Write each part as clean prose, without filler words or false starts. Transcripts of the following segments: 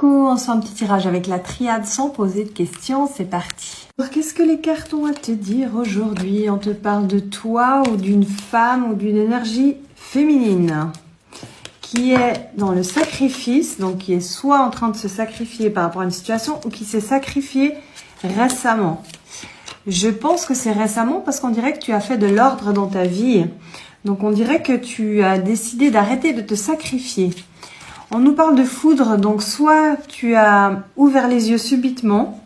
On se fait un petit tirage avec la triade sans poser de questions, c'est parti. Alors, qu'est-ce que les cartes ont à te dire aujourd'hui? On te parle de toi ou d'une femme ou d'une énergie féminine qui est dans le sacrifice, donc qui est soit en train de se sacrifier par rapport à une situation ou qui s'est sacrifié récemment. Je pense que c'est récemment parce qu'on dirait que tu as fait de l'ordre dans ta vie. Donc on dirait que tu as décidé d'arrêter de te sacrifier. On nous parle de foudre, donc soit tu as ouvert les yeux subitement,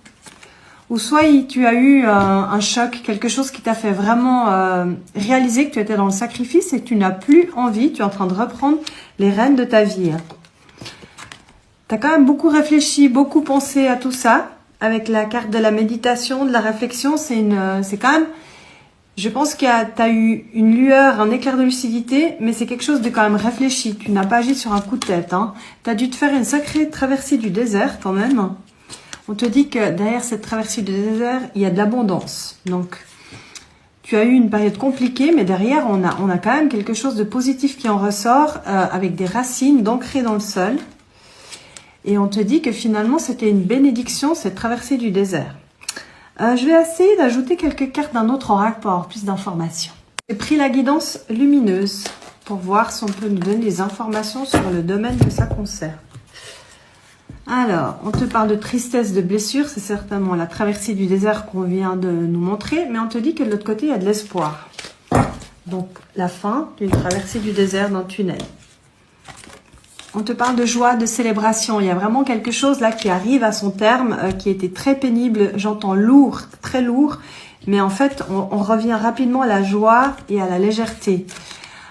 ou soit tu as eu un choc, quelque chose qui t'a fait vraiment réaliser que tu étais dans le sacrifice et que tu n'as plus envie, tu es en train de reprendre les rênes de ta vie. Tu as quand même beaucoup réfléchi, beaucoup pensé à tout ça, avec la carte de la méditation, de la réflexion, c'est quand même... Je pense que tu as eu une lueur, un éclair de lucidité, mais c'est quelque chose de quand même réfléchi. Tu n'as pas agi sur un coup de tête. Hein. Tu as dû te faire une sacrée traversée du désert quand même. On te dit que derrière cette traversée du désert, il y a de l'abondance. Donc, tu as eu une période compliquée, mais derrière, on a quand même quelque chose de positif qui en ressort, avec des racines ancrées dans le sol. Et on te dit que finalement, c'était une bénédiction, cette traversée du désert. Je vais essayer d'ajouter quelques cartes d'un autre oracle pour avoir plus d'informations. J'ai pris la guidance lumineuse pour voir si on peut nous donner des informations sur le domaine que ça concerne. Alors, on te parle de tristesse, de blessure, c'est certainement la traversée du désert qu'on vient de nous montrer, mais on te dit que de l'autre côté, il y a de l'espoir. Donc, la fin d'une traversée du désert d'un tunnel. On te parle de joie, de célébration. Il y a vraiment quelque chose là qui arrive à son terme, qui était très pénible. J'entends lourd, très lourd. Mais en fait, on revient rapidement à la joie et à la légèreté.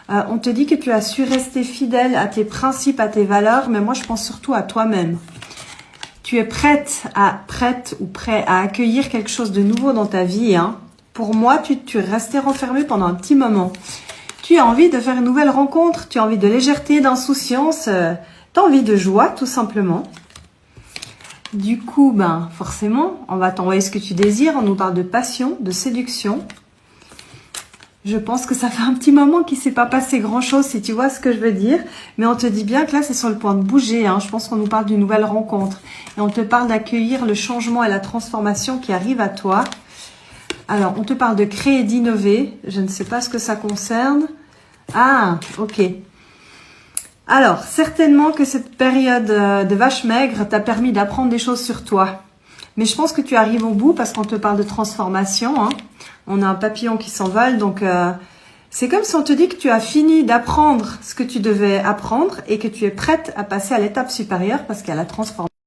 On te dit que tu as su rester fidèle à tes principes, à tes valeurs. Mais moi, je pense surtout à toi-même. Tu es prête ou prêt à accueillir quelque chose de nouveau dans ta vie. Hein. Pour moi, tu es resté renfermé pendant un petit moment. Tu as envie de faire une nouvelle rencontre, tu as envie de légèreté, d'insouciance, tu as envie de joie tout simplement. Du coup, forcément, on va t'envoyer ce que tu désires. On nous parle de passion, de séduction. Je pense que ça fait un petit moment qu'il ne s'est pas passé grand-chose, si tu vois ce que je veux dire. Mais on te dit bien que là, c'est sur le point de bouger. Hein. Je pense qu'on nous parle d'une nouvelle rencontre. Et on te parle d'accueillir le changement et la transformation qui arrive à toi. Alors, on te parle de créer et d'innover. Je ne sais pas ce que ça concerne. Ah, ok. Alors, certainement que cette période de vache maigre t'a permis d'apprendre des choses sur toi. Mais je pense que tu arrives au bout parce qu'on te parle de transformation. Hein. On a un papillon qui s'envole. Donc, c'est comme si on te dit que tu as fini d'apprendre ce que tu devais apprendre et que tu es prête à passer à l'étape supérieure parce qu'il y a la transformation.